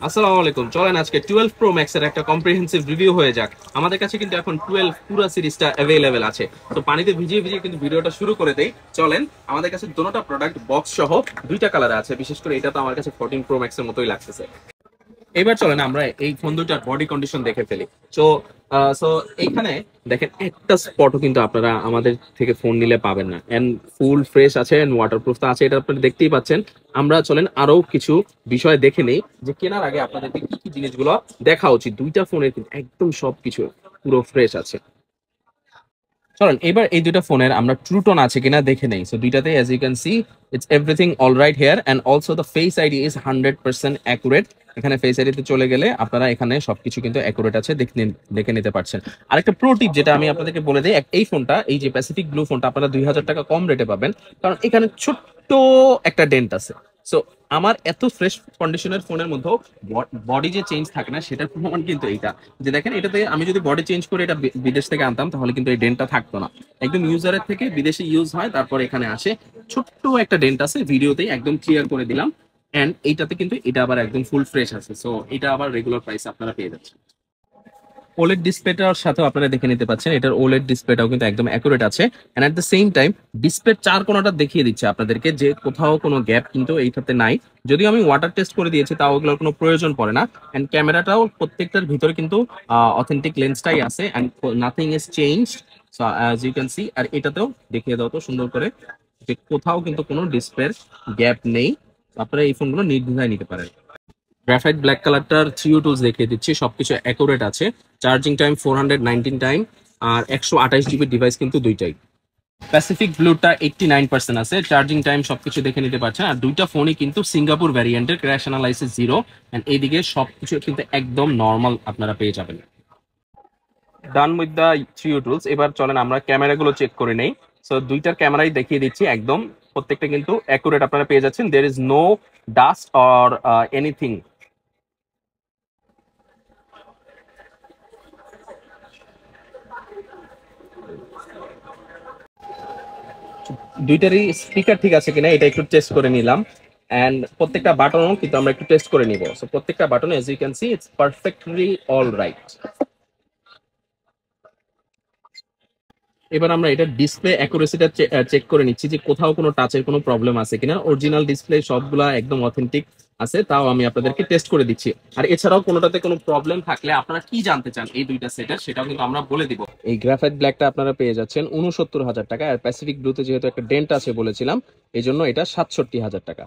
আসসালামু আলাইকুম। চলেন আজকে 12 প্রো ম্যাক্স এর একটা কম্প্রিহেন্সিভ রিভিউ হয়ে যাক। আমাদের কাছে কিন্তু এখন 12 পুরো সিরিজটা অ্যাভেলেবেল আছে। তো পানিতে ভিজিয়ে ভিজিয়ে কিন্তু ভিডিওটা শুরু করে দেই। চলেন, আমাদের কাছে দুটোটা প্রোডাক্ট বক্স সহ দুইটা কালারে আছে। বিশেষ করে এটা তো আমার কাছে 14 প্রো ম্যাক্স এর মতোই লাগতেছে। এবার চলেন আমরা এই ফোন দুটার বডি কন্ডিশন দেখে ফেলি। সো সো এইখানে দেখেন একটা স্পটও কিন্তু আপনারা আমাদের থেকে ফোন নিলে পাবেন না। এন্ড ফুল ফ্রেশ আছে এন্ড ওয়াটারপ্রুফ তো আছে, এটা আপনারা দেখতেই পাচ্ছেন। আমরা চলেন আরো কিছু বিষয় দেখে নেই যে কেনার আগে আপনাদেরকে কি কি জিনিসগুলো দেখা উচিত। দুইটা ফোনের কিন্তু একদম সবকিছু পুরো ফ্রেশ আছে। চলেন এবার এই দুইটা ফোনের আমরা ট্রু টোন আছে কিনা দেখে নেই। সো দুইটাতে as you can see it's everything all right here and also the face ID is 100% accurate. এখানে ফেস আইডিতে চলে গেলে আপনারা এখানে সবকিছু কিন্তু অ্যাকুরেট আছে, দেখে নিতে পারছেন। আরেকটা প্রো টিপ যেটা আমি আপনাদেরকে বলে দিই, এই ফোনটা, এই যে প্যাসিফিক ব্লু ফোনটা, আপনারা 2000 টাকা কম রেটে পাবেন, কারণ এখানে ছোট্ট একটা ডেন্ট আছে। সো আমার এত ফ্রেশ কন্ডিশনের ফোনের মধ্যেও বডি যে চেঞ্জ থাকে না, সেটার প্রমাণ কিন্তু এইটা। যে দেখেন, এটাতে আমি যদি বডি চেঞ্জ করে এটা বিদেশ থেকে আনতাম, তাহলে কিন্তু এই ডেন্টটা থাকতো না। একদম ইউজারের থেকে বিদেশে ইউজ হয়, তারপর এখানে আসে, ছোট্ট একটা ডেন্ট আছে, ভিডিওতেই একদম ক্লিয়ার করে দিলাম। এন্ড এইটাতে কিন্তু এটা আবার একদম ফুল ফ্রেশ আছে। সো এটা আবার রেগুলার প্রাইস আপনারা পেয়ে যাচ্ছেন। ওলেড ডিসপ্লেটার সাথেও আপনারা দেখে নিতে পাচ্ছেন, এটার ওলেড ডিসপ্লেটাও কিন্তু একদম অ্যাকুরেট আছে। And at the same time ডিসপ্লের চার কোণাটা দেখিয়ে দিচ্ছে আপনাদেরকে, যে কোথাও কোনো গ্যাপ কিন্তু এইটাতে নাই। যদিও আমি ওয়াটার টেস্ট করে দিয়েছি, তাও ওগুলোর কোনো প্রয়োজন পড়ে না। এন্ড ক্যামেরাটাও প্রত্যেকটার ভিতরে কিন্তু অথেন্টিক লেন্সটাই আছে and nothing is changed. So as you can see, আর এটাতেও দেখিয়ে দাও তো সুন্দর করে, যে কোথাও কিন্তু কোনো ডিসপ্লের গ্যাপ নেই। আপনারা এই ফোনগুলো নির্দ্বিধায় নিতে পারেন। গ্রাফাইট ব্ল্যাক কালারটার থ্রিও টুলস দেখিয়ে দিচ্ছি, সবকিছু অ্যাকুরেট আছে। চার্জিং টাইম 419 টাইম, আর 128 জিবি ডিভাইস কিন্তু দুইটাই। প্যাসিফিক ব্লুটা 89% আছে, চার্জিং টাইম সবকিছু দেখে নিতে পারছেন। আর দুইটা ফোনই কিন্তু সিঙ্গাপুর ভ্যারিয়েন্টের, ক্র্যাশ অ্যানালাইসিস জিরো। এন্ড এইদিকে সবকিছু কিন্তু একদম নর্মাল আপনারা পেয়ে যাবেন। ডান উইথ দ্য থ্রিও টুলস। এবার চলেন আমরা ক্যামেরাগুলো চেক করে নেই। সো দুইটার ক্যামেরাই দেখিয়ে দিচ্ছি, একদম প্রত্যেকটা কিন্তু অ্যাকুরেট আপনারা পেয়ে যাচ্ছেন। There is no dust or anything. দুইটারই স্পিকার ঠিক আছে কিনা এটা একটু টেস্ট করে নিলাম। এন্ড প্রত্যেকটা বাটনও কিন্তু আমরা একটু টেস্ট করে নিব। সো প্রত্যেকটা button, as you can see, it's perfectly all right. এবার আমরা এটা ডিসপ্লে অ্যাকুরেসিটা চেক করে নিচ্ছি, যে কোথাও কোনো টাচের কোনো প্রবলেম আছে কিনা। অরিজিনাল ডিসপ্লে সবগুলা একদম অথেন্টিক আছে, তাও আমি আপনাদেরকে টেস্ট করে দিচ্ছি। আর এছাড়াও কোনোটাতে কোনো প্রবলেম থাকলে আপনারা কি জানতে চান এই দুইটা সেটের, সেটাও কিন্তু আমরা বলে দিব। এই গ্রাফাইট ব্ল্যাকটা আপনারা পেয়ে যাচ্ছেন 69,000 টাকা, আর প্যাসিফিক ব্লুতে যেহেতু একটা ডেন্ট আছে বলেছিলাম, এই জন্য এটা 67,000 টাকা।